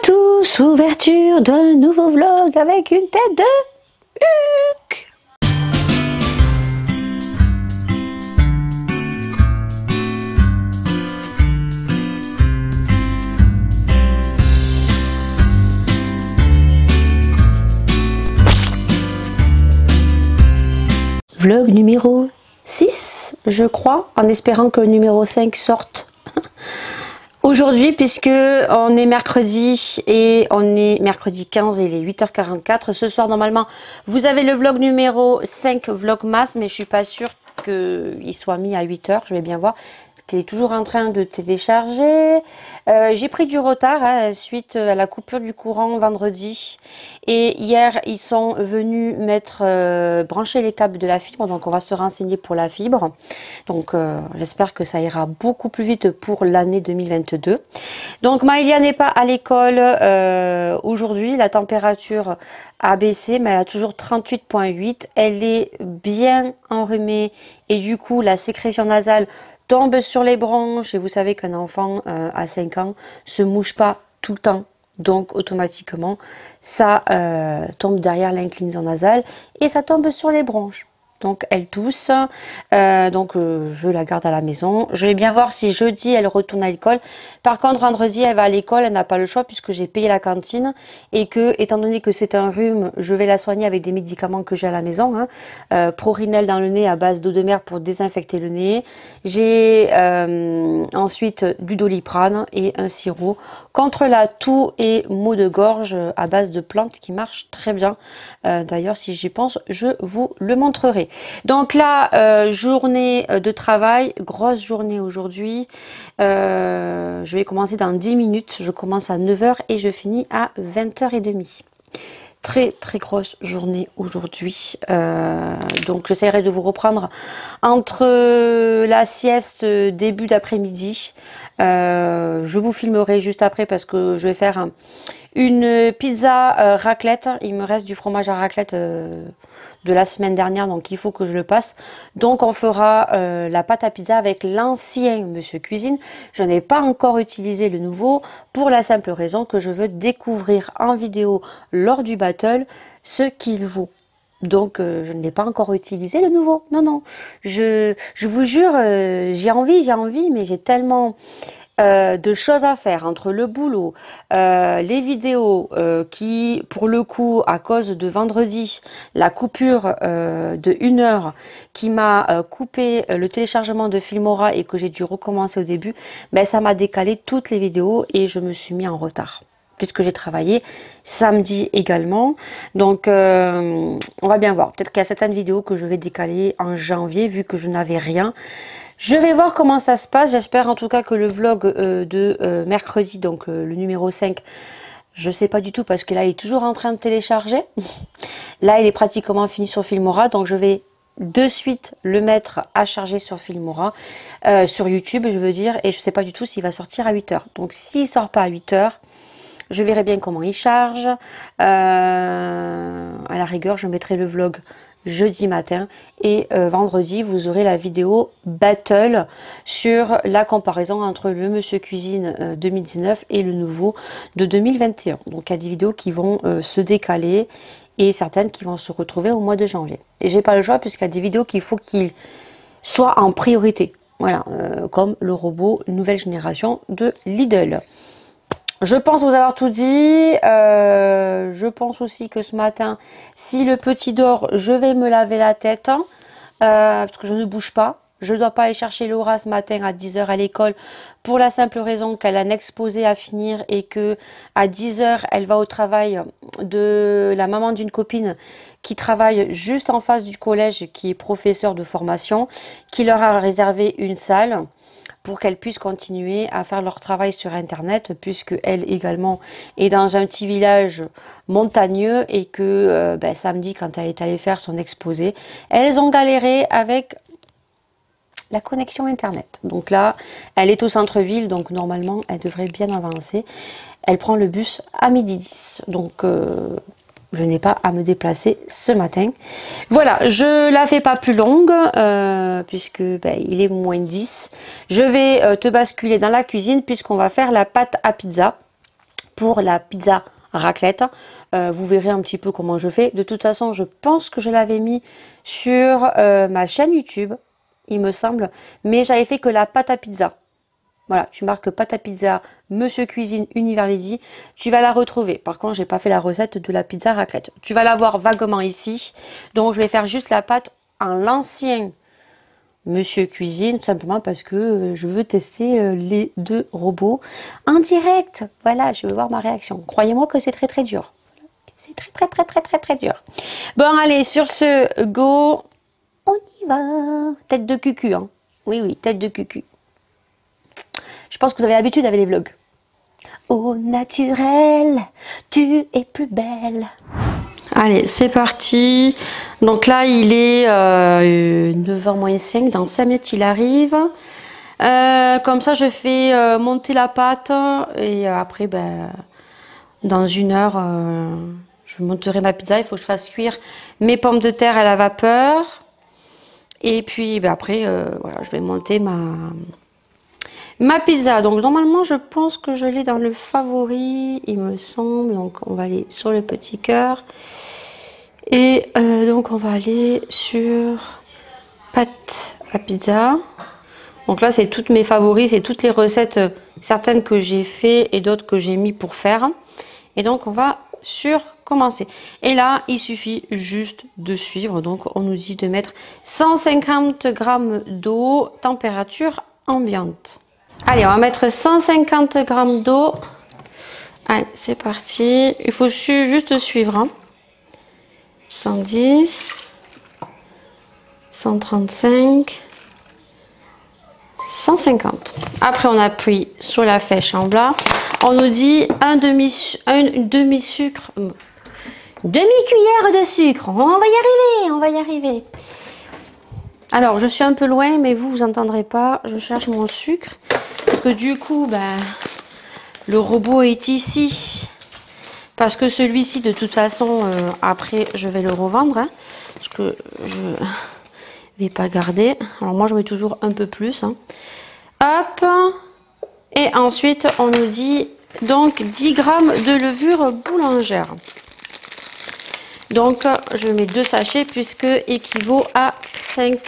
tous, ouverture d'un nouveau vlog avec une tête de Huc. Vlog numéro 6, je crois, en espérant que le numéro 5 sorte aujourd'hui, puisque on est mercredi et on est mercredi 15 et il est 8h44. Ce soir, normalement, vous avez le vlog numéro 5 Vlogmas, mais je suis pas sûre qu'il soit mis à 8h. Je vais bien voir. Il est toujours en train de télécharger. J'ai pris du retard suite à la coupure du courant vendredi. Et hier, ils sont venus brancher les câbles de la fibre. Donc, on va se renseigner pour la fibre. Donc, j'espère que ça ira beaucoup plus vite pour l'année 2022. Donc, Maëlia n'est pas à l'école aujourd'hui. La température a baissé, mais elle a toujours 38,8. Elle est bien enrhumée. Et du coup, la sécrétion nasale tombe sur les bronches, et vous savez qu'un enfant à 5 ans se mouche pas tout le temps, donc automatiquement ça tombe derrière l'inclinaison nasale et ça tombe sur les bronches. Donc elle tousse, je la garde à la maison. Je vais bien voir si jeudi elle retourne à l'école. Par contre vendredi elle va à l'école, elle n'a pas le choix puisque j'ai payé la cantine et que, étant donné que c'est un rhume, je vais la soigner avec des médicaments que j'ai à la maison. Prorinel dans le nez à base d'eau de mer pour désinfecter le nez. J'ai ensuite du Doliprane et un sirop contre la toux et maux de gorge à base de plantes qui marche très bien. D'ailleurs si j'y pense, je vous le montrerai. Donc là, journée de travail, grosse journée aujourd'hui. Je vais commencer dans 10 minutes. Je commence à 9h et je finis à 20h30. Très grosse journée aujourd'hui. Donc j'essaierai de vous reprendre entre la sieste début d'après-midi. Je vous filmerai juste après parce que je vais faire une pizza raclette. Il me reste du fromage à raclette de la semaine dernière, donc il faut que je le passe. Donc on fera la pâte à pizza avec l'ancien Monsieur Cuisine. Je n'ai pas encore utilisé le nouveau pour la simple raison que je veux découvrir en vidéo lors du battle ce qu'il vaut. Donc je ne l'ai pas encore utilisé le nouveau. Non, je vous jure, j'ai envie, mais j'ai tellement de choses à faire entre le boulot, les vidéos qui, pour le coup, à cause de vendredi, la coupure de 1 heure qui m'a coupé le téléchargement de Filmora et que j'ai dû recommencer au début, ben, ça m'a décalé toutes les vidéos et je me suis mis en retard. Puisque j'ai travaillé samedi également. Donc, on va bien voir. Peut-être qu'il y a certaines vidéos que je vais décaler en janvier, vu que je n'avais rien. Je vais voir comment ça se passe. J'espère en tout cas que le vlog de mercredi, donc le numéro 5, je ne sais pas du tout parce que là, il est toujours en train de télécharger. Là, il est pratiquement fini sur Filmora. Donc, je vais de suite le mettre à charger sur Filmora, sur YouTube, je veux dire. Et je ne sais pas du tout s'il va sortir à 8h. Donc, s'il ne sort pas à 8h, je verrai bien comment il charge. À la rigueur, je mettrai le vlog jeudi matin. Et vendredi, vous aurez la vidéo battle sur la comparaison entre le Monsieur Cuisine 2019 et le nouveau de 2021. Donc, il y a des vidéos qui vont se décaler et certaines qui vont se retrouver au mois de janvier. Et j'ai pas le choix puisqu'il y a des vidéos qu'il faut qu'ils soient en priorité. Voilà, comme le robot nouvelle génération de Lidl. Je pense vous avoir tout dit. Je pense aussi que ce matin, si le petit dort, je vais me laver la tête. Parce que je ne bouge pas. Je ne dois pas aller chercher Laura ce matin à 10h à l'école. Pour la simple raison qu'elle a un exposé à finir. Et que à 10h, elle va au travail de la maman d'une copine qui travaille juste en face du collège. Qui est professeur de formation. Qui leur a réservé une salle pour qu'elles puissent continuer à faire leur travail sur internet, puisque elle également est dans un petit village montagneux et que samedi, quand elle est allée faire son exposé, elles ont galéré avec la connexion internet. Donc là, elle est au centre-ville, donc normalement, elle devrait bien avancer. Elle prend le bus à 12h10, donc je n'ai pas à me déplacer ce matin. Voilà, je la fais pas plus longue puisque il est moins 10. Je vais te basculer dans la cuisine puisqu'on va faire la pâte à pizza. pour la pizza raclette. Vous verrez un petit peu comment je fais. De toute façon, je pense que je l'avais mis sur ma chaîne YouTube, il me semble. Mais j'avais fait que la pâte à pizza. Voilà, tu marques pâte à pizza, Monsieur Cuisine Univers Lady, tu vas la retrouver. Par contre, j'ai pas fait la recette de la pizza raclette. Tu vas la voir vaguement ici. Donc, je vais faire juste la pâte en l'ancien Monsieur Cuisine, tout simplement parce que je veux tester les deux robots en direct. Voilà, je veux voir ma réaction. Croyez-moi que c'est très très dur. C'est très dur. Bon, allez, sur ce, go, on y va. Tête de cucu, hein. Oui, tête de cucu. Je pense que vous avez l'habitude avec les vlogs. Au naturel, tu es plus belle. Allez, c'est parti. Donc là, il est 9h moins 5. Dans 5 minutes, il arrive. Comme ça, je fais monter la pâte. Et après, ben, dans 1 heure, je monterai ma pizza. Il faut que je fasse cuire mes pommes de terre à la vapeur. Et puis, ben, après, voilà, je vais monter ma pizza. Donc normalement je pense que je l'ai dans le favori, il me semble. Donc on va aller sur le petit cœur. Et donc on va aller sur pâte à pizza. Donc là c'est toutes mes favoris, c'est toutes les recettes, certaines que j'ai fait et d'autres que j'ai mis pour faire. Et donc on va sur commencer. Et là il suffit juste de suivre. Donc on nous dit de mettre 150 g d'eau, température ambiante. Allez, on va mettre 150 g d'eau. Allez, c'est parti. Il faut juste suivre. Hein. 110, 135, 150. Après, on appuie sur la flèche en bas. On nous dit une demi-sucre. Demi-cuillère de sucre. On va y arriver, on va y arriver. Alors, je suis un peu loin, mais vous entendrez pas. Je cherche mon sucre. Parce que du coup, ben, le robot est ici. Parce que celui-ci, de toute façon, après, je vais le revendre. Hein, parce que je vais pas garder. Alors, moi, je mets toujours un peu plus. Hein. Hop. Et ensuite, on nous dit donc 10 g de levure boulangère. Donc, je mets 2 sachets puisque équivaut à 5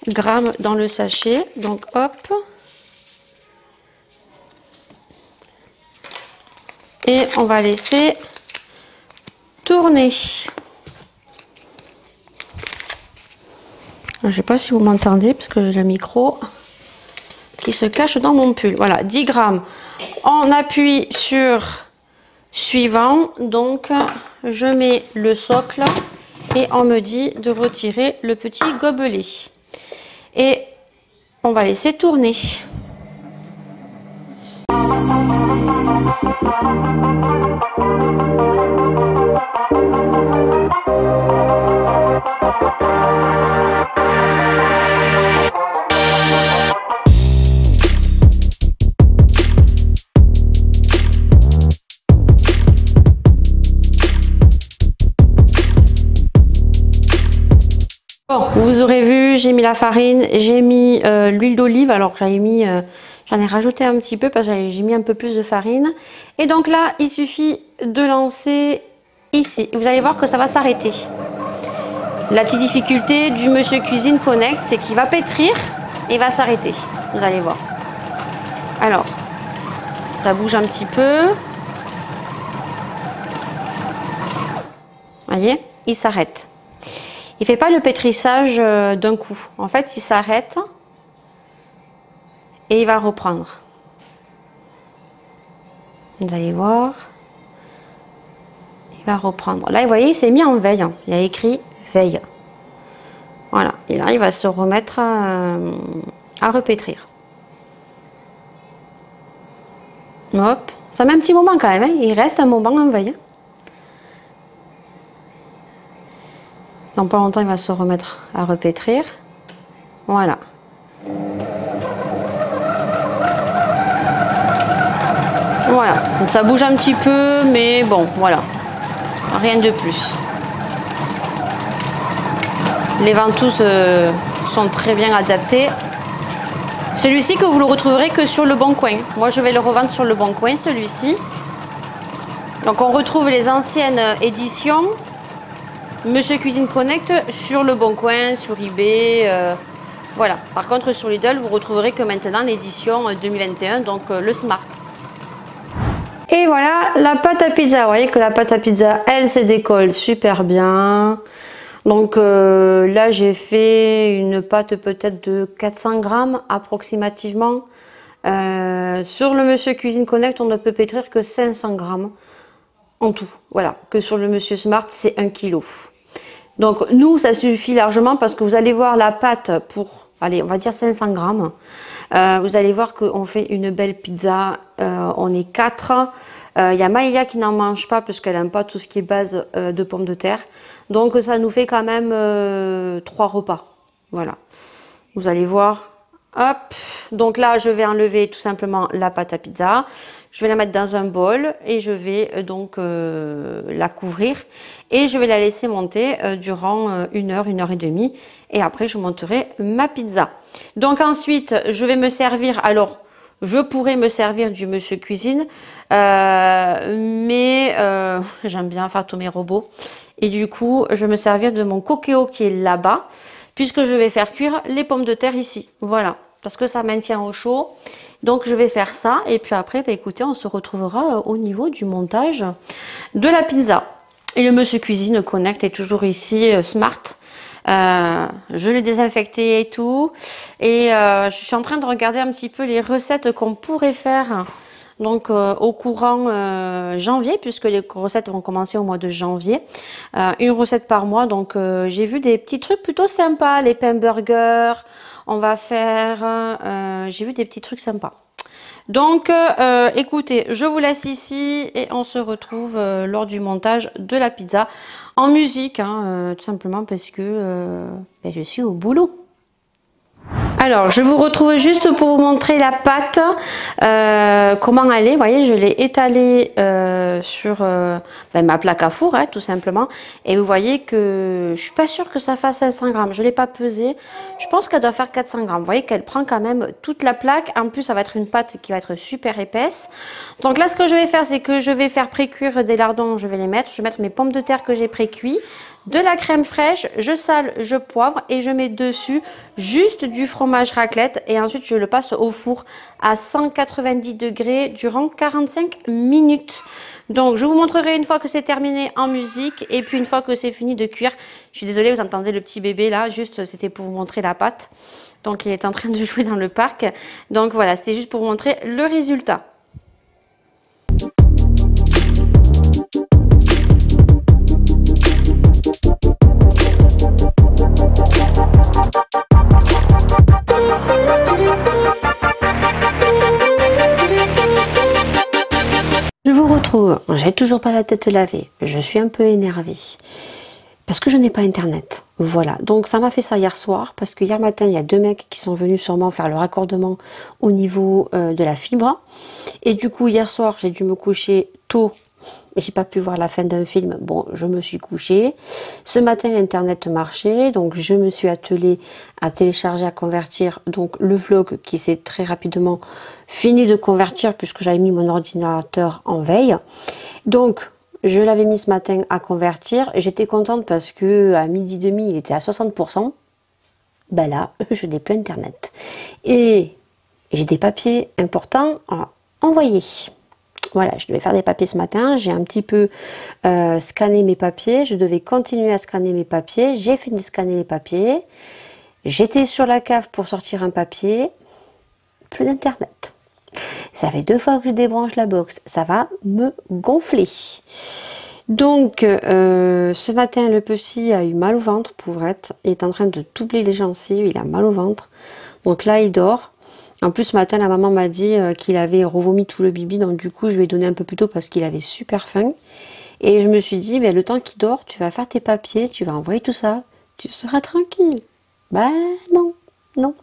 g dans le sachet. Donc, hop. Et on va laisser tourner. Je ne sais pas si vous m'entendez parce que j'ai le micro qui se cache dans mon pull. Voilà, 10 g. On appuie sur suivant. Donc, je mets le socle et on me dit de retirer le petit gobelet. Et on va laisser tourner. Bon, vous aurez vu, j'ai mis la farine, j'ai mis l'huile d'olive. Alors j'avais mis, j'en ai rajouté un petit peu parce que j'ai mis un peu plus de farine. Et donc là, il suffit de lancer ici. Vous allez voir que ça va s'arrêter. La petite difficulté du Monsieur Cuisine Connect, c'est qu'il va pétrir et va s'arrêter. Vous allez voir. Alors, ça bouge un petit peu. Vous voyez, il s'arrête. Il ne fait pas le pétrissage d'un coup. En fait, il s'arrête et il va reprendre. Vous allez voir. Il va reprendre. Là, vous voyez, il s'est mis en veille. Il y a écrit veille. Voilà. Et là, il va se remettre à repétrir. Hop. Ça met un petit moment quand même. Hein. Il reste un moment en veille. Dans pas longtemps, il va se remettre à repétrir. Voilà. Voilà. Donc, ça bouge un petit peu, mais bon, voilà. Rien de plus. Les ventouses sont très bien adaptés. Celui-ci que vous le retrouverez que sur Le Bon Coin. Moi, je vais le revendre sur Le Bon Coin, celui-ci. Donc on retrouve les anciennes éditions Monsieur Cuisine Connect sur Le Bon Coin, sur eBay. Voilà. Par contre sur Lidl, vous retrouverez que maintenant l'édition 2021, donc le Smart. Et voilà la pâte à pizza. Vous voyez que la pâte à pizza, elle se décolle super bien. Donc là j'ai fait une pâte peut-être de 400 grammes approximativement. Sur le Monsieur Cuisine Connect, on ne peut pétrir que 500 grammes en tout. Voilà, que sur le Monsieur Smart, c'est 1 kg. Donc nous, ça suffit largement parce que vous allez voir la pâte pour, allez, on va dire 500 grammes. Vous allez voir qu'on fait une belle pizza. On est 4. Il y a Maïlia qui n'en mange pas parce qu'elle n'aime pas tout ce qui est base de pommes de terre. Donc ça nous fait quand même 3 repas. Voilà. Vous allez voir. Hop. Donc là, je vais enlever tout simplement la pâte à pizza. Je vais la mettre dans un bol et je vais donc la couvrir. Et je vais la laisser monter durant 1 heure, 1 heure et demie. Et après, je monterai ma pizza. Donc ensuite, je vais me servir. Alors, je pourrais me servir du Monsieur Cuisine. Mais j'aime bien faire tous mes robots. Et du coup, je vais me servir de mon Cookéo qui est là-bas. Puisque je vais faire cuire les pommes de terre ici. Voilà. Parce que ça maintient au chaud. Donc je vais faire ça. Et puis après, bah, écoutez, on se retrouvera au niveau du montage de la pizza. Et le Monsieur Cuisine Connect est toujours ici, Smart. Je l'ai désinfecté et tout. Et je suis en train de regarder un petit peu les recettes qu'on pourrait faire. Donc au courant janvier, puisque les recettes vont commencer au mois de janvier. Une recette par mois. Donc j'ai vu des petits trucs plutôt sympas. Les pain burgers. On va faire... j'ai vu des petits trucs sympas. Donc écoutez, je vous laisse ici et on se retrouve lors du montage de la pizza en musique. Hein, tout simplement parce que ben, je suis au boulot. Alors, je vous retrouve juste pour vous montrer la pâte, comment elle est. Vous voyez, je l'ai étalée sur ben, ma plaque à four, hein, tout simplement. Et vous voyez que je suis pas sûre que ça fasse 500 grammes. Je ne l'ai pas pesée. Je pense qu'elle doit faire 400 grammes. Vous voyez qu'elle prend quand même toute la plaque. En plus, ça va être une pâte qui va être super épaisse. Donc là, ce que je vais faire, c'est que je vais faire pré-cuire des lardons. Je vais les mettre. Je vais mettre mes pommes de terre que j'ai pré-cuit. De la crème fraîche, je sale, je poivre et je mets dessus juste du fromage raclette et ensuite je le passe au four à 190 degrés durant 45 minutes. Donc je vous montrerai une fois que c'est terminé en musique et puis une fois que c'est fini de cuire. Je suis désolée, vous entendez le petit bébé là, juste c'était pour vous montrer la pâte. Donc il est en train de jouer dans le parc. Donc voilà, c'était juste pour vous montrer le résultat. Je vous retrouve, j'ai toujours pas la tête lavée, je suis un peu énervée parce que je n'ai pas internet. Voilà, donc ça m'a fait ça hier soir parce que hier matin il y a 2 mecs qui sont venus sûrement faire le raccordement au niveau de la fibre et du coup hier soir j'ai dû me coucher tôt. J'ai pas pu voir la fin d'un film, bon je me suis couchée. Ce matin internet marchait, donc je me suis attelée à télécharger, à convertir donc le vlog qui s'est très rapidement fini de convertir puisque j'avais mis mon ordinateur en veille. Donc je l'avais mis ce matin à convertir et j'étais contente parce que à 12h30 il était à 60%. Ben là je n'ai plus internet et j'ai des papiers importants à envoyer. Voilà, je devais faire des papiers ce matin, j'ai un petit peu scanné mes papiers, je devais continuer à scanner mes papiers, j'ai fini de scanner les papiers, j'étais sur la cave pour sortir un papier, plus d'internet. Ça fait 2 fois que je débranche la box, ça va me gonfler. Donc, ce matin, le petit a eu mal au ventre, pauvrette, il est en train de doubler les gencives, il a mal au ventre, donc là il dort. En plus, ce matin, la maman m'a dit qu'il avait revomi tout le bibi. Donc, du coup, je lui ai donné un peu plus tôt parce qu'il avait super faim. Et je me suis dit, ben, le temps qu'il dort, tu vas faire tes papiers, tu vas envoyer tout ça. Tu seras tranquille. Ben, non, non.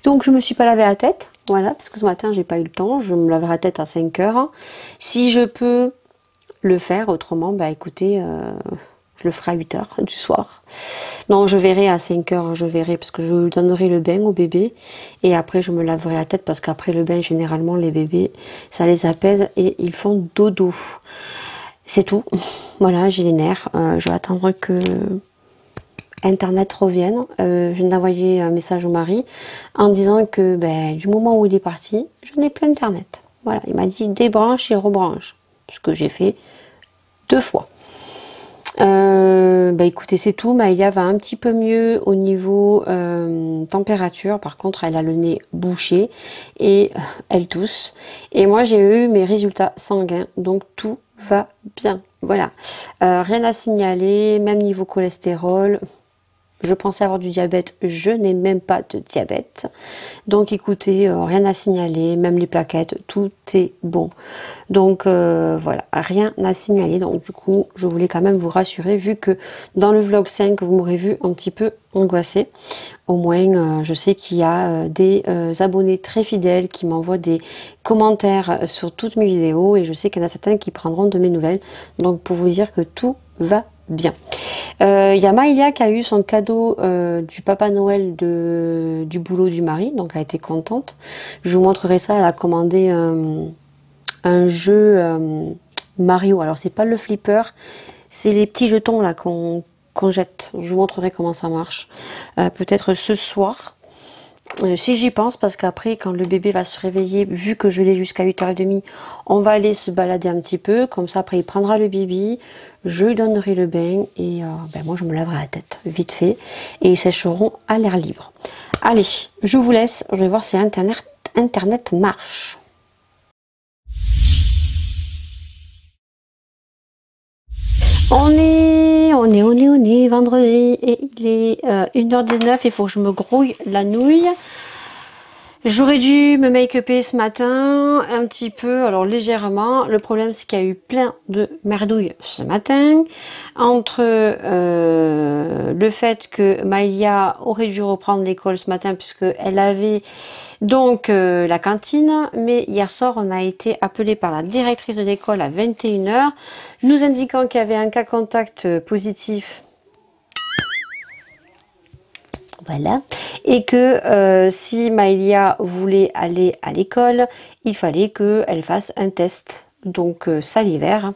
Donc, je me suis pas lavé la tête. Voilà, parce que ce matin, j'ai pas eu le temps. Je me laverai la tête à 5 heures. Si je peux le faire autrement, bah écoutez... je le ferai à 8 heures du soir. Non, je verrai à 5 heures, je verrai parce que je lui donnerai le bain au bébé. Et après, je me laverai la tête parce qu'après le bain, généralement, les bébés, ça les apaise et ils font dodo. c'est tout. Voilà, j'ai les nerfs. Je vais attendre que Internet revienne. Je viens d'envoyer un message au mari en disant que du moment où il est parti, je n'ai plus Internet. Voilà, il m'a dit débranche et rebranche. Ce que j'ai fait 2 fois. Écoutez, c'est tout. Maïlia va un petit peu mieux au niveau température. Par contre, elle a le nez bouché et elle tousse. Et moi, j'ai eu mes résultats sanguins. Donc, tout va bien. Voilà. Rien à signaler. Même niveau cholestérol. Je pensais avoir du diabète, je n'ai même pas de diabète. Donc écoutez, rien à signaler, même les plaquettes, tout est bon. Donc voilà, rien à signaler. Donc du coup, je voulais quand même vous rassurer, vu que dans le vlog 5, vous m'aurez vu un petit peu angoissée. Au moins, je sais qu'il y a des abonnés très fidèles qui m'envoient des commentaires sur toutes mes vidéos. Et je sais qu'il y en a certains qui prendront de mes nouvelles. Donc pour vous dire que tout va bien. Il y a Maïlia qui a eu son cadeau du Papa Noël du boulot du mari, donc elle a été contente. Je vous montrerai ça, elle a commandé un jeu Mario. Alors c'est pas le flipper, c'est les petits jetons là qu'on jette. Je vous montrerai comment ça marche. Peut-être ce soir. Si j'y pense, parce qu'après quand le bébé va se réveiller, vu que je l'ai jusqu'à 8h30, on va aller se balader un petit peu, comme ça après il prendra le bibi, je lui donnerai le bain et moi je me laverai la tête vite fait et ils sécheront à l'air libre. Allez, je vous laisse, je vais voir si internet marche. On est vendredi et il est 1h19, il faut que je me grouille la nouille. J'aurais dû me make-upper ce matin, un petit peu, alors légèrement. Le problème, c'est qu'il y a eu plein de merdouilles ce matin. Entre le fait que Maïlia aurait dû reprendre l'école ce matin, puisqu'elle avait donc la cantine. Mais hier soir, on a été appelé par la directrice de l'école à 21h, nous indiquant qu'il y avait un cas contact positif. Voilà. Et que si Maïlia voulait aller à l'école, il fallait qu'elle fasse un test, donc salivaire.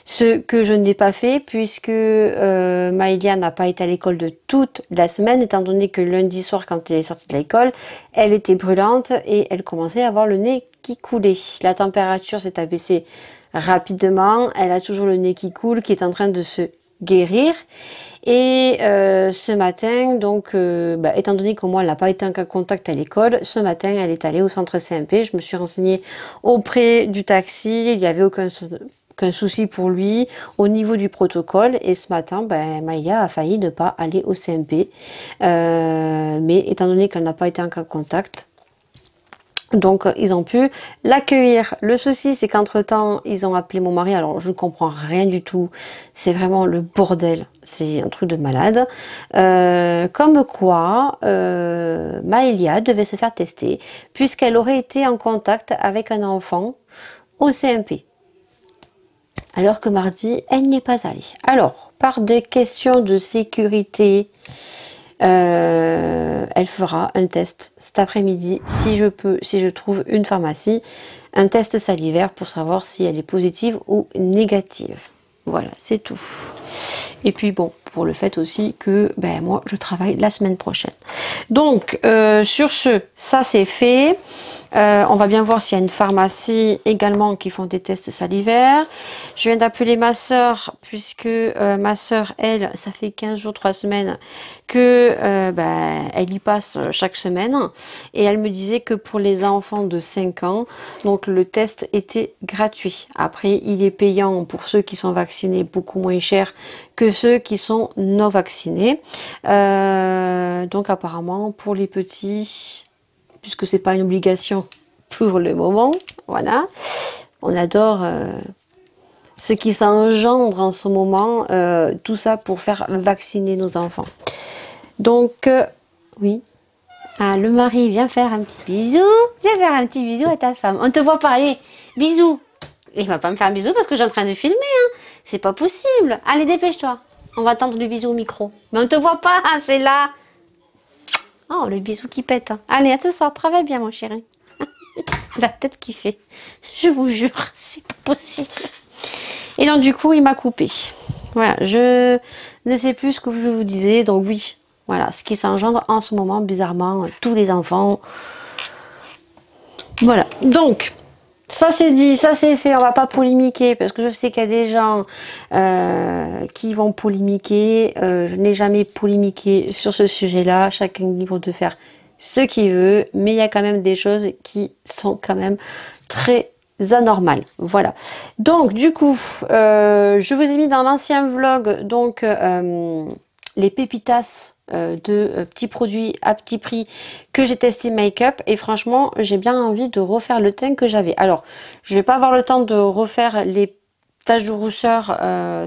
Ce que je n'ai pas fait puisque Maïlia n'a pas été à l'école de toute la semaine, étant donné que lundi soir, quand elle est sortie de l'école, elle était brûlante et elle commençait à avoir le nez qui coulait. La température s'est abaissée rapidement, elle a toujours le nez qui coule, qui est en train de se guérir. Et ce matin, donc, étant donné que moi, elle n'a pas été en contact à l'école, ce matin, elle est allée au centre CMP. Je me suis renseignée auprès du taxi. Il n'y avait aucun souci pour lui au niveau du protocole. Et ce matin, Maïlia a failli ne pas aller au CMP. Mais étant donné qu'elle n'a pas été en contact, donc ils ont pu l'accueillir. Le souci, c'est qu'entre temps ils ont appelé mon mari. Alors je ne comprends rien du tout, c'est vraiment le bordel, c'est un truc de malade. Comme quoi Maïlia devait se faire tester puisqu'elle aurait été en contact avec un enfant au CMP, alors que mardi elle n'y est pas allée. Alors par des questions de sécurité, elle fera un test cet après-midi, si je trouve une pharmacie, un test salivaire pour savoir si elle est positive ou négative. Voilà, c'est tout. Et puis bon, pour le fait aussi que moi je travaille la semaine prochaine. Donc sur ce, ça c'est fait. On va bien voir s'il y a une pharmacie également qui font des tests salivaires. Je viens d'appeler ma soeur, puisque ma soeur, elle, ça fait 15 jours, 3 semaines que elle y passe chaque semaine. Et elle me disait que pour les enfants de 5 ans, donc le test était gratuit. Après, il est payant pour ceux qui sont vaccinés, beaucoup moins cher que ceux qui sont non vaccinés. Donc apparemment, pour les petits, puisque c'est pas une obligation pour le moment, voilà, on adore ce qui s'engendre en ce moment, tout ça pour faire vacciner nos enfants. Donc oui, le mari, viens faire un petit bisou, viens faire un petit bisou à ta femme, on te voit pas, allez, bisous. Il va pas me faire un bisou parce que j'ai en train de filmer, hein. C'est pas possible. Allez, dépêche-toi, on va attendre le bisou au micro, mais on te voit pas, c'est là. Oh, le bisou qui pète. Allez, à ce soir, travaille bien, mon chéri. La tête qui fait. Je vous jure, c'est pas possible. Et donc du coup il m'a coupé. Voilà, je ne sais plus ce que je vous disais. Donc oui, voilà, ce qui s'engendre en ce moment, bizarrement, tous les enfants. Voilà, donc ça c'est dit, ça c'est fait, on va pas polémiquer parce que je sais qu'il y a des gens qui vont polémiquer. Je n'ai jamais polémiqué sur ce sujet-là, chacun est libre de faire ce qu'il veut, mais il y a quand même des choses qui sont quand même très anormales. Voilà, donc du coup, je vous ai mis dans l'ancien vlog donc les pépitas de petits produits à petit prix que j'ai testé make-up et franchement j'ai bien envie de refaire le teint que j'avais. Alors je vais pas avoir le temps de refaire les taches de rousseur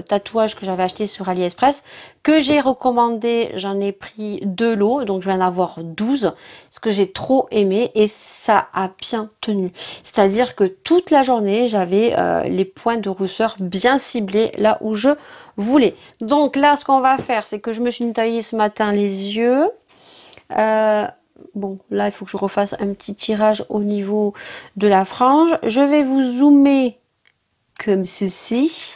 tatouage que j'avais acheté sur AliExpress, que j'ai recommandé, j'en ai pris 2 lots, donc je vais en avoir 12, ce que j'ai trop aimé et ça a bien tenu. C'est-à-dire que toute la journée, j'avais les points de rousseur bien ciblés là où je voulais. Donc là, ce qu'on va faire, c'est que je me suis nettoyé ce matin les yeux. Bon, là, il faut que je refasse un petit tirage au niveau de la frange. Je vais vous zoomer comme ceci.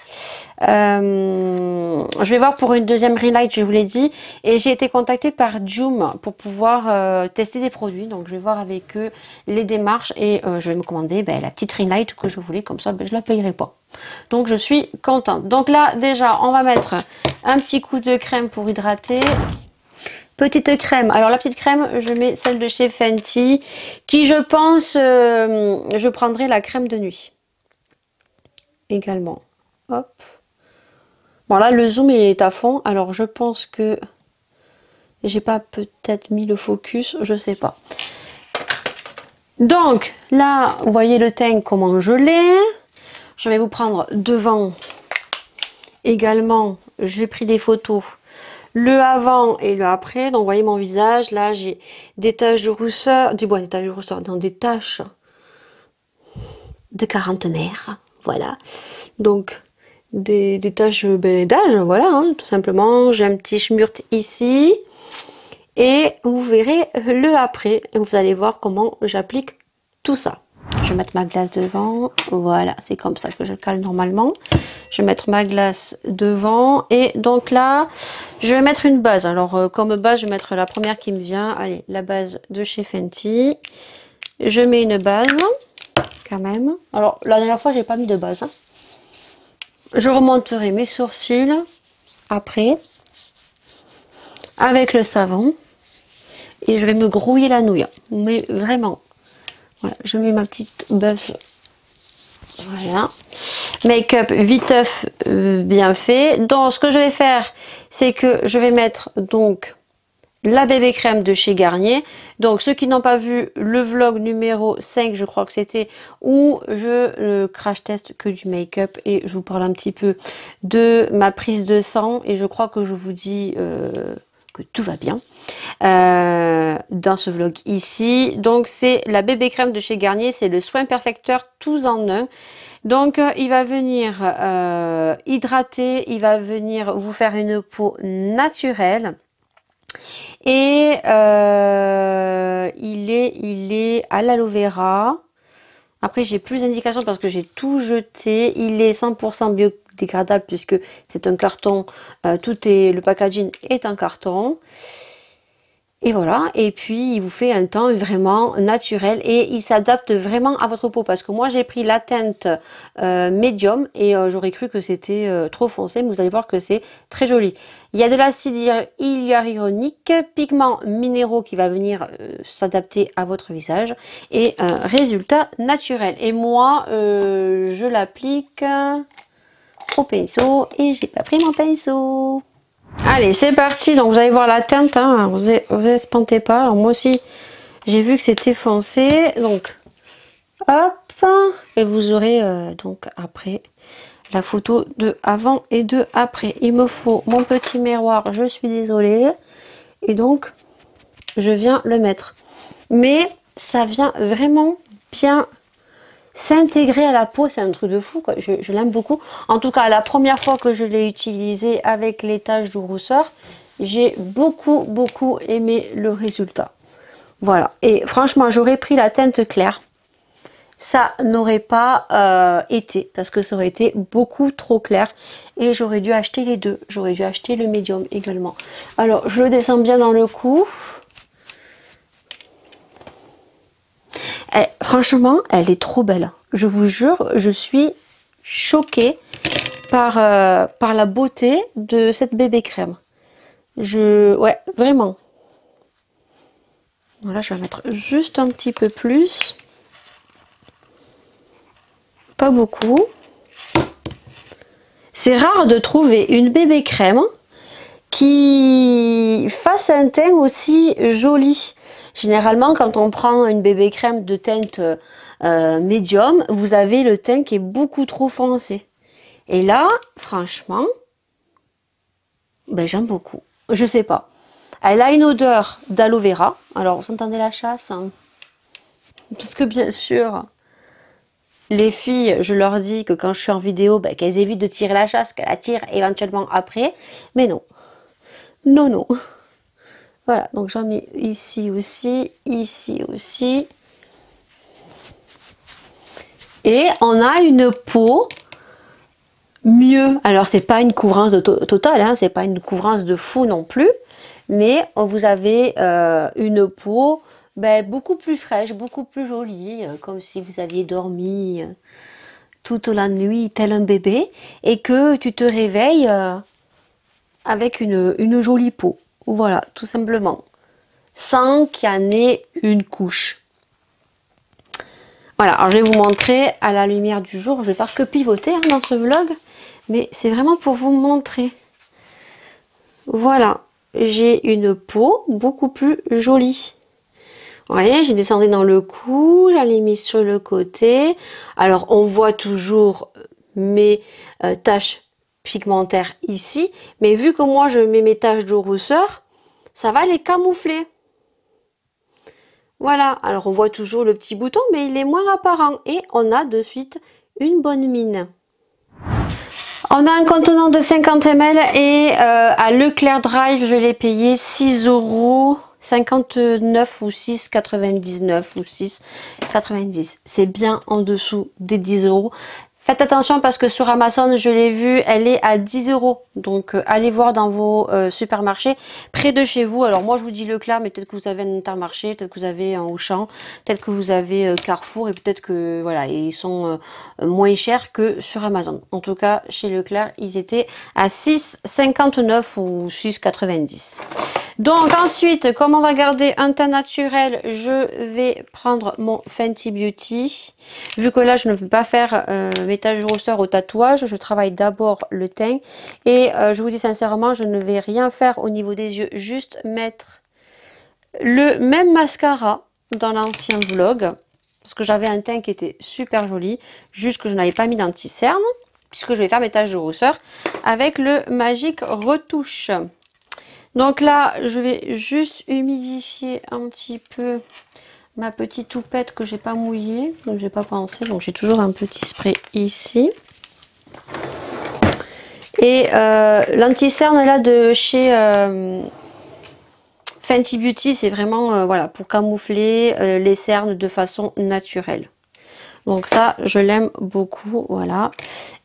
Je vais voir pour une deuxième relight, je vous l'ai dit, et j'ai été contactée par Joom pour pouvoir tester des produits, donc je vais voir avec eux les démarches et je vais me commander la petite relight que je voulais, comme ça je la payerai pas. Donc je suis contente. Donc là déjà on va mettre un petit coup de crème pour hydrater. Petite crème, alors la petite crème je mets celle de chez Fenty qui je pense je prendrai la crème de nuit également. Hop. Bon là le zoom est à fond, alors je pense que j'ai pas peut-être mis le focus, je sais pas. Donc là vous voyez le teint comment je l'ai. Je vais vous prendre devant également, j'ai pris des photos, le avant et le après. Donc vous voyez mon visage, là j'ai des taches de rousseur, des taches de rousseur, dans des taches de quarantenaire, voilà. Donc des taches d'âge, voilà, hein, tout simplement. J'ai un petit schmurt ici et vous verrez le après et vous allez voir comment j'applique tout ça. Je vais mettre ma glace devant, voilà, c'est comme ça que je cale normalement. Je vais mettre ma glace devant et donc là je vais mettre une base. Alors comme base je vais mettre la première qui me vient, allez, la base de chez Fenty. Je mets une base quand même. Alors la dernière fois j'ai pas mis de base, hein. Je remonterai mes sourcils après avec le savon et je vais me grouiller la nouille, mais vraiment. Voilà, je mets ma petite base. Voilà, make-up viteuf bien fait. Donc ce que je vais faire, c'est que je vais mettre donc la bébé crème de chez Garnier. Donc ceux qui n'ont pas vu le vlog numéro 5, je crois que c'était, où je crash test que du make-up et je vous parle un petit peu de ma prise de sang et je crois que je vous dis que tout va bien dans ce vlog ici. Donc c'est la bébé crème de chez Garnier, c'est le soin perfecteur tous en un. Donc il va venir hydrater, il va venir vous faire une peau naturelle. Et il est à l'aloe vera. Après j'ai plus d'indications parce que j'ai tout jeté. Il est 100% biodégradable puisque c'est un carton. Le packaging est un carton. Et voilà, et puis il vous fait un teint vraiment naturel et il s'adapte vraiment à votre peau parce que moi j'ai pris la teinte médium et j'aurais cru que c'était trop foncé, mais vous allez voir que c'est très joli. Il y a de l'acide hyaluronique, pigments minéraux qui va venir s'adapter à votre visage et un résultat naturel. Et moi je l'applique au pinceau et j'ai pas pris mon pinceau. Allez, c'est parti. Donc vous allez voir la teinte, hein. Vous espantez pas. Alors moi aussi j'ai vu que c'était foncé, donc hop, et vous aurez donc après la photo de avant et de après. Il me faut mon petit miroir, je suis désolée, et donc je viens le mettre, mais ça vient vraiment bien s'intégrer à la peau, c'est un truc de fou, quoi. Je l'aime beaucoup. En tout cas, la première fois que je l'ai utilisé avec les taches de rousseur, j'ai beaucoup aimé le résultat. Voilà, et franchement j'aurais pris la teinte claire, ça n'aurait pas été, parce que ça aurait été beaucoup trop clair et j'aurais dû acheter les deux. J'aurais dû acheter le médium également. Alors je le descends bien dans le cou. Franchement, elle est trop belle. Je vous jure, je suis choquée par la beauté de cette bébé crème. Ouais, vraiment. Voilà, je vais mettre juste un petit peu plus. Pas beaucoup. C'est rare de trouver une bébé crème qui fasse un teint aussi joli. Généralement, quand on prend une bébé crème de teinte médium, vous avez le teint qui est beaucoup trop foncé. Et là, franchement, ben, j'aime beaucoup. Je sais pas. Elle a une odeur d'aloe vera. Alors, vous entendez la chasse, hein? Parce que bien sûr, les filles, je leur dis que quand je suis en vidéo, ben, qu'elles évitent de tirer la chasse, qu'elles la tirent éventuellement après. Mais non. Non, non. Voilà, donc j'en mets ici aussi, ici aussi. Et on a une peau mieux. Alors, c'est pas une couvrance totale, hein, c'est pas une couvrance de fou non plus. Mais vous avez une peau beaucoup plus fraîche, beaucoup plus jolie, comme si vous aviez dormi toute la nuit tel un bébé et que tu te réveilles avec une jolie peau. Voilà, tout simplement. Sans qu'il y en ait une couche. Voilà, alors je vais vous montrer à la lumière du jour. Je vais faire que pivoter hein, dans ce vlog. Mais c'est vraiment pour vous montrer. Voilà, j'ai une peau beaucoup plus jolie. Vous voyez, j'ai descendu dans le cou, j'allais mis sur le côté. Alors, on voit toujours mes taches pigmentaires ici. Mais vu que moi, je mets mes taches de rousseur, ça va les camoufler. Voilà, alors on voit toujours le petit bouton, mais il est moins apparent. Et on a de suite une bonne mine. On a un contenant de 50 ml et à Leclerc Drive, je l'ai payé 6,59 € ou 6,99 ou 6,90. C'est bien en dessous des 10 €. Faites attention parce que sur Amazon, je l'ai vu, elle est à 10 €. Donc, allez voir dans vos supermarchés près de chez vous. Alors, moi, je vous dis Leclerc, mais peut-être que vous avez un Intermarché, peut-être que vous avez un Auchan, peut-être que vous avez Carrefour et peut-être que, voilà, ils sont moins chers que sur Amazon. En tout cas, chez Leclerc, ils étaient à 6,59 ou 6,90. Donc ensuite, comme on va garder un teint naturel, je vais prendre mon Fenty Beauty. Vu que là, je ne peux pas faire mes taches de rousseur au tatouage, je travaille d'abord le teint. Et je vous dis sincèrement, je ne vais rien faire au niveau des yeux, juste mettre le même mascara dans l'ancien vlog. Parce que j'avais un teint qui était super joli, juste que je n'avais pas mis d'anti-cerne, puisque je vais faire mes taches de rousseur avec le Magic Retouche. Donc là, je vais juste humidifier un petit peu ma petite toupette que j'ai pas mouillée, donc j'ai pas pensé. Donc j'ai toujours un petit spray ici. Et l'anti-cerne là de chez Fenty Beauty, c'est vraiment voilà, pour camoufler les cernes de façon naturelle. Donc ça, je l'aime beaucoup, voilà.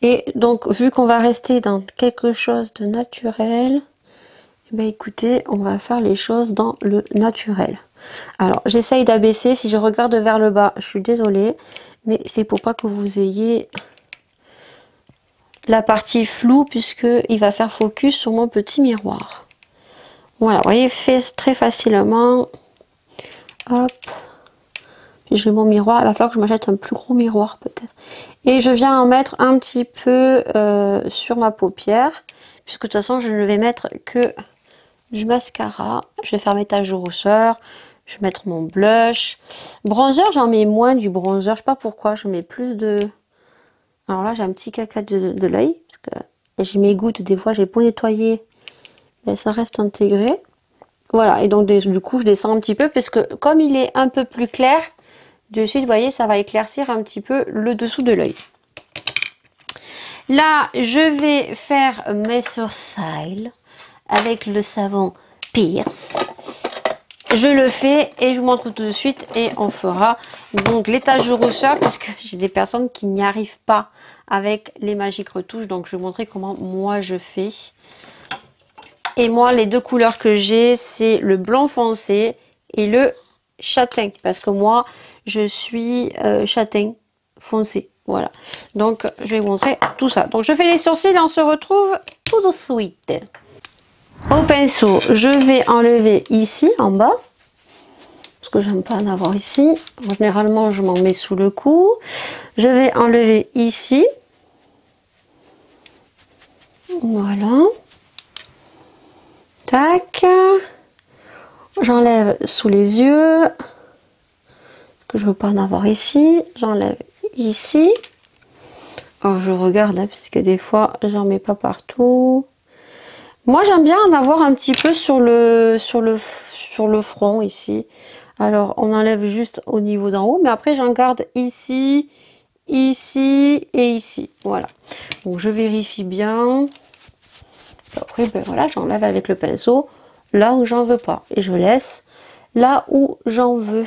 Et donc, vu qu'on va rester dans quelque chose de naturel, ben écoutez, on va faire les choses dans le naturel. Alors, j'essaye d'abaisser. Si je regarde vers le bas, je suis désolée, mais c'est pour pas que vous ayez la partie floue, puisque il va faire focus sur mon petit miroir. Voilà, vous voyez, fait très facilement. Hop. J'ai mon miroir, il va falloir que je m'achète un plus gros miroir peut-être. Et je viens en mettre un petit peu sur ma paupière, puisque de toute façon je ne vais mettre que du mascara. Je vais faire mes taches de rousseur, je vais mettre mon blush. Bronzer, j'en mets moins du bronzer, je sais pas pourquoi, je mets plus de... Alors là j'ai un petit caca de l'œil, parce que j'ai mes gouttes, des fois j'ai beau nettoyer, mais ça reste intégré. Voilà, et donc du coup je descends un petit peu, parce que comme il est un peu plus clair, de suite, vous voyez, ça va éclaircir un petit peu le dessous de l'œil. Là, je vais faire mes sourcils avec le savon Pierce. je le fais et je vous montre tout de suite et on fera donc les taches de rousseur puisque j'ai des personnes qui n'y arrivent pas avec les Magic Retouches, donc je vais vous montrer comment moi je fais. Et moi les deux couleurs que j'ai, c'est le blanc foncé et le châtain, parce que moi je suis châtain foncé, voilà. Donc je vais vous montrer tout ça. Donc je fais les sourcils et on se retrouve tout de suite. Au pinceau, je vais enlever ici en bas, parce que j'aime pas en avoir ici. Généralement je m'en mets sous le cou. Je vais enlever ici, voilà, tac. J'enlève sous les yeux, parce que je veux pas en avoir ici. J'enlève ici. Alors je regarde, hein, parce que des fois j'en mets pas partout. Moi j'aime bien en avoir un petit peu sur le front ici. Alors on enlève juste au niveau d'en haut, mais après j'en garde ici, ici et ici. Voilà. Donc je vérifie bien. Après ben voilà, j'enlève avec le pinceau là où j'en veux pas. Et je laisse là où j'en veux.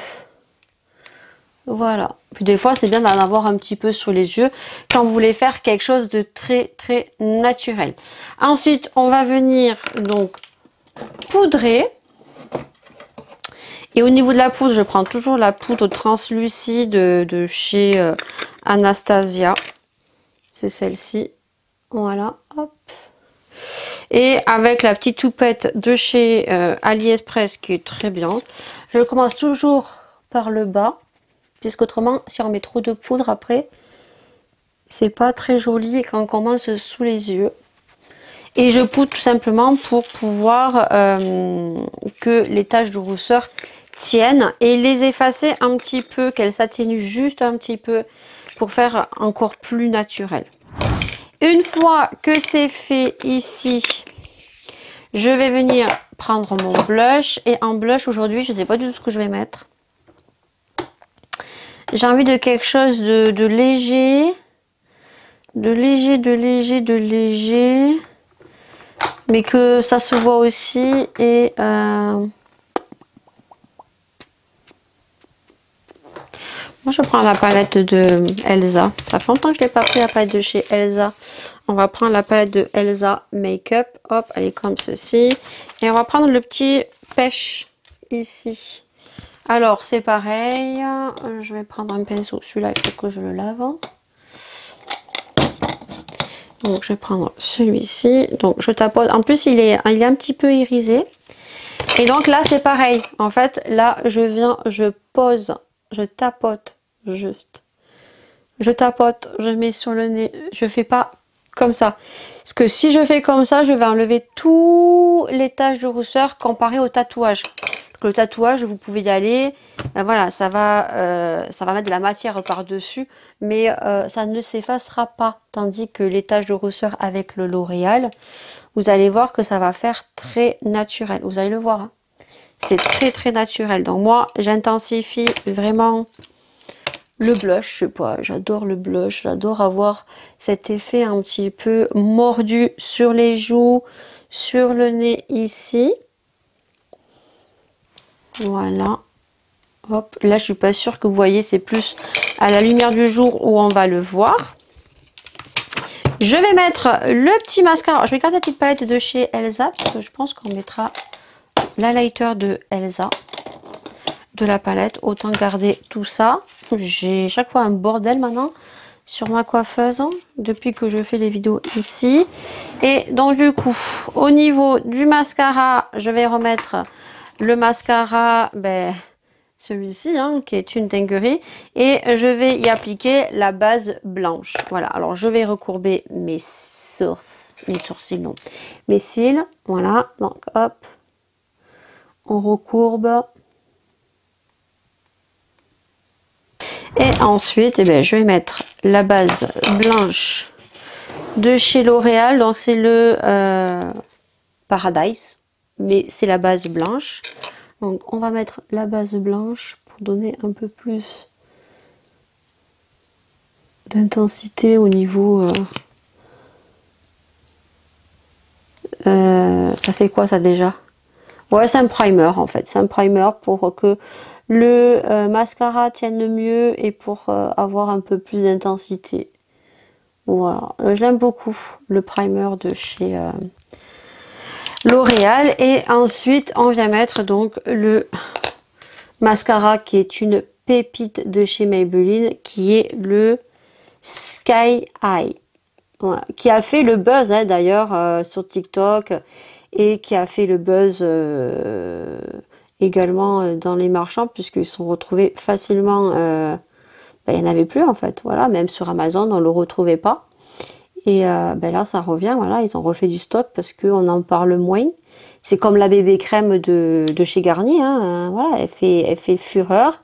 Voilà. Puis des fois c'est bien d'en avoir un petit peu sur les yeux quand vous voulez faire quelque chose de très très naturel. Ensuite on va venir donc poudrer. Et au niveau de la poudre, je prends toujours la poudre translucide de chez Anastasia. C'est celle-ci. Voilà, hop. Et avec la petite toupette de chez AliExpress qui est très bien. Je commence toujours par le bas, puisqu'autrement, si on met trop de poudre après, c'est pas très joli et quand on commence sous les yeux. Et je poudre tout simplement pour pouvoir que les taches de rousseur tiennent et les effacer un petit peu, qu'elles s'atténuent juste un petit peu pour faire encore plus naturel. Une fois que c'est fait ici, je vais venir prendre mon blush. Et en blush aujourd'hui, je ne sais pas du tout ce que je vais mettre. J'ai envie de quelque chose de léger. De léger. Mais que ça se voit aussi. Et moi je prends la palette de Elsa. Ça fait longtemps que je n'ai pas pris la palette de chez Elsa. On va prendre la palette de Elsa Makeup. Hop, elle est comme ceci. Et on va prendre le petit pêche ici. Alors c'est pareil. Je vais prendre un pinceau. Celui-là, il faut que je le lave. Donc je vais prendre celui-ci. Donc je tapote. En plus il est un petit peu irisé. Et donc là c'est pareil. En fait là je viens, je pose, je tapote juste. Je tapote, je mets sur le nez. Je fais pas comme ça. Parce que si je fais comme ça, je vais enlever tous les taches de rousseur comparé au tatouage. Donc, le tatouage, vous pouvez y aller. Ben voilà, ça va mettre de la matière par-dessus. Mais ça ne s'effacera pas. Tandis que les taches de rousseur avec le L'Oréal, vous allez voir que ça va faire très naturel. Vous allez le voir. Hein. C'est très très naturel. Donc moi, j'intensifie vraiment le blush. Je sais pas, j'adore le blush. J'adore avoir cet effet un petit peu mordu sur les joues, sur le nez ici. Voilà. Hop. Là, je suis pas sûre que vous voyez. C'est plus à la lumière du jour où on va le voir. Je vais mettre le petit mascara. Alors, je vais garder la petite palette de chez Elsa parce que je pense qu'on mettra l'highlighter de Elsa de la palette. Autant garder tout ça. J'ai chaque fois un bordel maintenant sur ma coiffeuse depuis que je fais les vidéos ici. Et donc du coup, au niveau du mascara, je vais remettre le mascara, celui-ci, hein, qui est une dinguerie. Et je vais y appliquer la base blanche. Voilà, alors je vais recourber mes sourcils, non, mes cils. Voilà, donc hop, on recourbe. Et ensuite, je vais mettre la base blanche de chez L'Oréal. Donc c'est le Paradise, mais c'est la base blanche. Donc on va mettre la base blanche pour donner un peu plus d'intensité au niveau... ça fait quoi ça déjà? Ouais, c'est un primer en fait. C'est un primer pour que le mascara tienne le mieux et pour avoir un peu plus d'intensité. Voilà, je l'aime beaucoup, le primer de chez L'Oréal. Et ensuite, on vient mettre donc le mascara qui est une pépite de chez Maybelline, qui est le Sky High. Voilà, qui a fait le buzz hein, d'ailleurs sur TikTok et qui a fait le buzz également dans les marchands puisqu'ils sont retrouvés facilement. Il n'y en avait plus en fait, voilà, même sur Amazon on ne le retrouvait pas. Et là ça revient, voilà, ils ont refait du stock parce qu'on en parle moins. C'est comme la bébé crème de chez Garnier, hein, voilà, elle fait fureur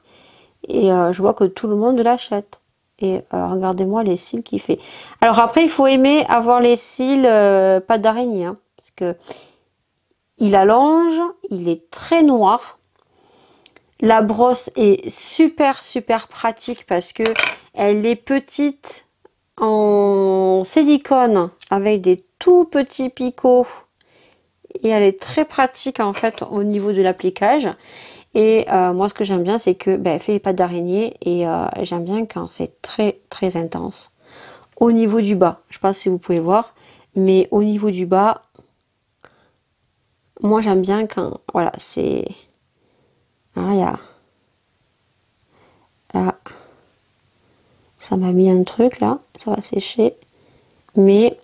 et je vois que tout le monde l'achète. Et regardez-moi les cils qu'il fait. Alors après, il faut aimer avoir les cils pas d'araignée. Hein, parce que il allonge, il est très noir. La brosse est super super pratique parce que elle est petite en silicone avec des tout petits picots. Et elle est très pratique en fait au niveau de l'appliquage. Et moi ce que j'aime bien c'est que elle fait pas d'araignée et j'aime bien quand c'est très très intense. Au niveau du bas, je sais pas si vous pouvez voir, mais au niveau du bas, moi j'aime bien quand, voilà, c'est... Ah, là, ça m'a mis un truc là, ça va sécher. Mais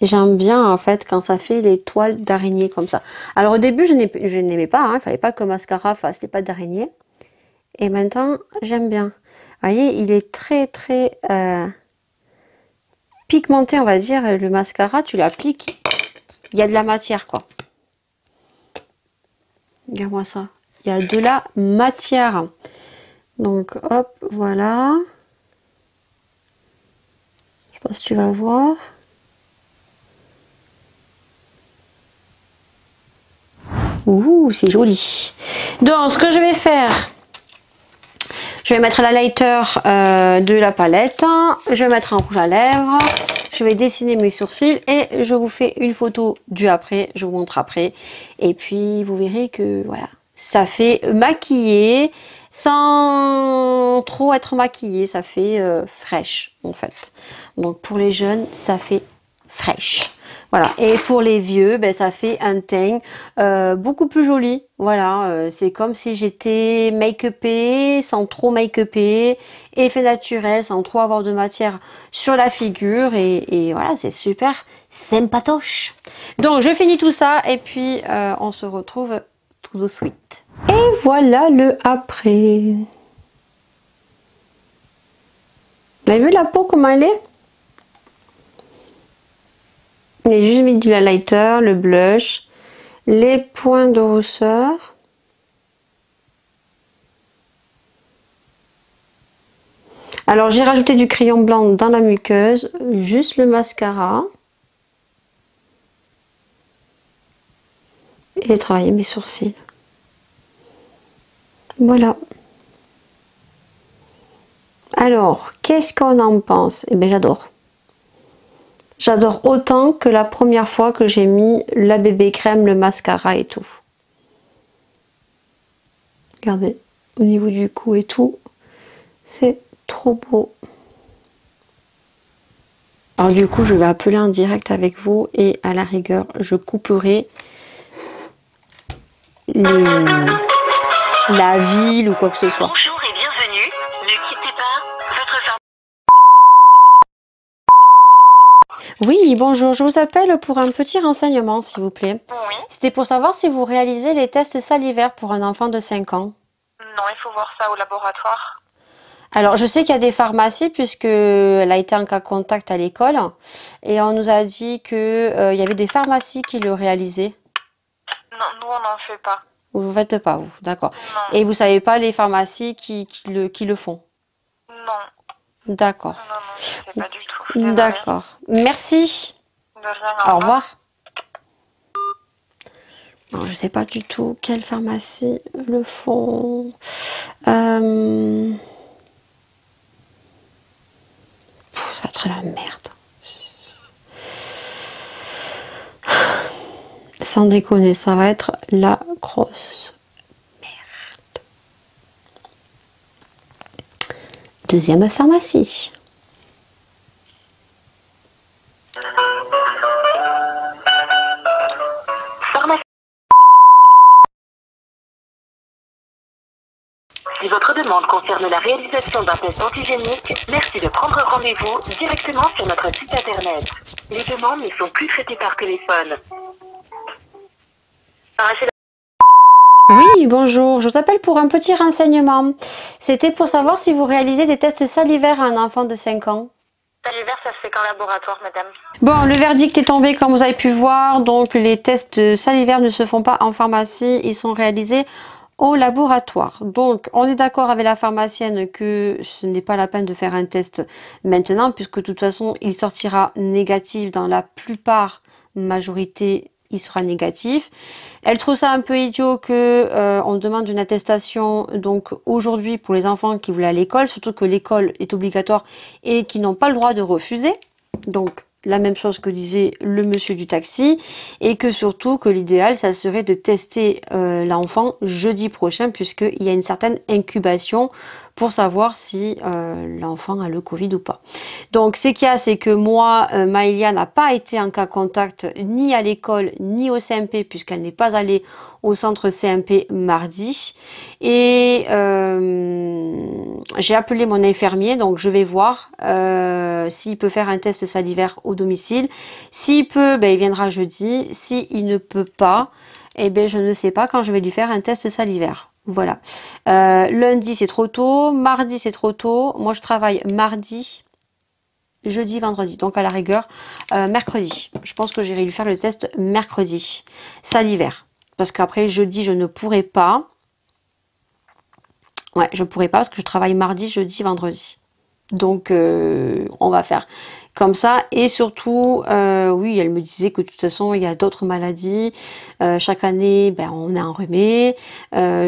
j'aime bien en fait quand ça fait les toiles d'araignée comme ça. Alors au début je n'aimais pas, hein, il fallait pas que le mascara fasse les pattes d'araignée. Et maintenant j'aime bien. Vous voyez, il est très très pigmenté, on va dire. Le mascara, tu l'appliques, il y a de la matière quoi. Regarde-moi ça. Il y a de la matière. Donc hop, voilà. Je sais pas si tu vas voir. Ouh, c'est joli. Donc ce que je vais faire, je vais mettre la lighter de la palette. Je vais mettre un rouge à lèvres. Je vais dessiner mes sourcils et je vous fais une photo du après. Je vous montre après. Et puis vous verrez que voilà, ça fait maquillé sans trop être maquillé. Ça fait fraîche en fait. Donc pour les jeunes, ça fait fraîche. Voilà, et pour les vieux, ça fait un teint beaucoup plus joli. Voilà, c'est comme si j'étais make-upée, sans trop make-upée, effet naturel, sans trop avoir de matière sur la figure. Et voilà, c'est super sympatoche. Donc, je finis tout ça et puis on se retrouve tout de suite. Et voilà le après. Vous avez vu la peau, comment elle est? J'ai juste mis du highlighter, le blush, les points de rousseur. Alors j'ai rajouté du crayon blanc dans la muqueuse, juste le mascara. Et j'ai travaillé mes sourcils. Voilà. Alors, qu'est-ce qu'on en pense? Eh bien j'adore. J'adore autant que la première fois que j'ai mis la bébé crème, le mascara et tout. Regardez, au niveau du cou et tout, c'est trop beau. Alors du coup, je vais appeler en direct avec vous et à la rigueur, je couperai la ville ou quoi que ce soit. Bonjour et bienvenue, ne quittez pas votre... Oui, bonjour, je vous appelle pour un petit renseignement s'il vous plaît. Oui. C'était pour savoir si vous réalisez les tests salivaires pour un enfant de 5 ans. Non, il faut voir ça au laboratoire. Alors, je sais qu'il y a des pharmacies puisqu'elle a été en cas contact à l'école et on nous a dit que il y avait des pharmacies qui le réalisaient. Non, nous on n'en fait pas. Vous ne faites pas, vous, d'accord. Non. Et vous savez pas les pharmacies qui le font? Non. D'accord. Non, je sais pas du tout. Désolée. D'accord. Merci. De rien, Au revoir. Alors, je sais pas du tout quelle pharmacie le font. Ça va être la merde. Sans déconner, ça va être la grosse merde. Deuxième pharmacie. Si votre demande concerne la réalisation d'un test antigénique, merci de prendre rendez-vous directement sur notre site internet. Les demandes ne sont plus traitées par téléphone. Oui, bonjour, je vous appelle pour un petit renseignement. C'était pour savoir si vous réalisez des tests salivaires à un enfant de 5 ans. Salivaire, ça se fait qu'en laboratoire, madame. Bon, le verdict est tombé comme vous avez pu voir, donc les tests salivaires ne se font pas en pharmacie, ils sont réalisés au laboratoire. Donc, on est d'accord avec la pharmacienne que ce n'est pas la peine de faire un test maintenant, puisque de toute façon, il sortira négatif dans la plupart, majorité, il sera négatif. Elle trouve ça un peu idiot que on demande une attestation donc aujourd'hui pour les enfants qui voulaient à l'école, surtout que l'école est obligatoire et qui n'ont pas le droit de refuser. Donc, la même chose que disait le monsieur du taxi, et que surtout que l'idéal ça serait de tester l'enfant jeudi prochain, puisqu'il y a une certaine incubation pour savoir si l'enfant a le Covid ou pas. Donc ce qu'il y a, c'est que moi, Maëlia n'a pas été en cas contact ni à l'école ni au CMP, puisqu'elle n'est pas allée au centre CMP mardi. Et j'ai appelé mon infirmier, donc je vais voir s'il peut faire un test salivaire au domicile. S'il peut, ben, il viendra jeudi. S'il ne peut pas, eh ben, je ne sais pas quand je vais lui faire un test salivaire. Voilà. Lundi, c'est trop tôt. Mardi, c'est trop tôt. Moi, je travaille mardi, jeudi, vendredi. Donc, à la rigueur, mercredi. Je pense que j'irai lui faire le test mercredi. Salivaire. Parce qu'après, jeudi, je ne pourrai pas. Ouais, je pourrais pas parce que je travaille mardi, jeudi, vendredi. Donc, on va faire comme ça. Et surtout, oui, elle me disait que de toute façon, il y a d'autres maladies. Chaque année, ben, on est enrhumé.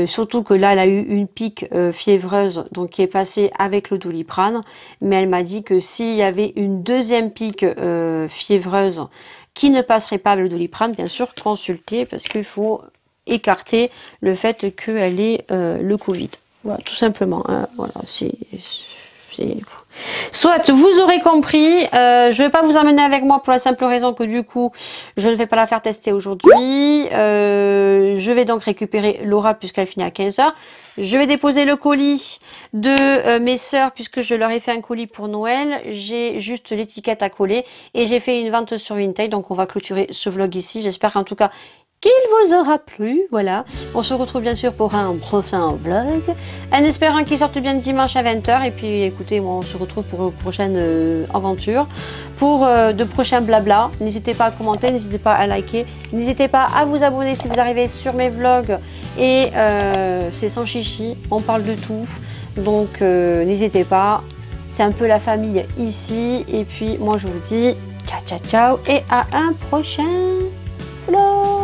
Surtout que là, elle a eu une pique fiévreuse, donc qui est passée avec le Doliprane. Mais elle m'a dit que s'il y avait une deuxième pique fiévreuse qui ne passerait pas avec le Doliprane, bien sûr, consulter parce qu'il faut écarter le fait qu'elle ait le Covid. Voilà, tout simplement. Hein, voilà, soit vous aurez compris, je ne vais pas vous emmener avec moi pour la simple raison que du coup, je ne vais pas la faire tester aujourd'hui. Je vais donc récupérer Laura puisqu'elle finit à 15 h. Je vais déposer le colis de mes sœurs puisque je leur ai fait un colis pour Noël. J'ai juste l'étiquette à coller et j'ai fait une vente sur Vinted. Donc on va clôturer ce vlog ici. J'espère en tout cas qu'il vous aura plu, voilà. On se retrouve bien sûr pour un prochain vlog, en espérant qu'il sorte bien dimanche à 20 h. Et puis écoutez, moi on se retrouve pour une prochaine aventure, pour de prochains blabla. N'hésitez pas à commenter, n'hésitez pas à liker, n'hésitez pas à vous abonner si vous arrivez sur mes vlogs. Et c'est sans chichi, on parle de tout, donc n'hésitez pas, c'est un peu la famille ici. Et puis moi je vous dis ciao ciao ciao et à un prochain vlog.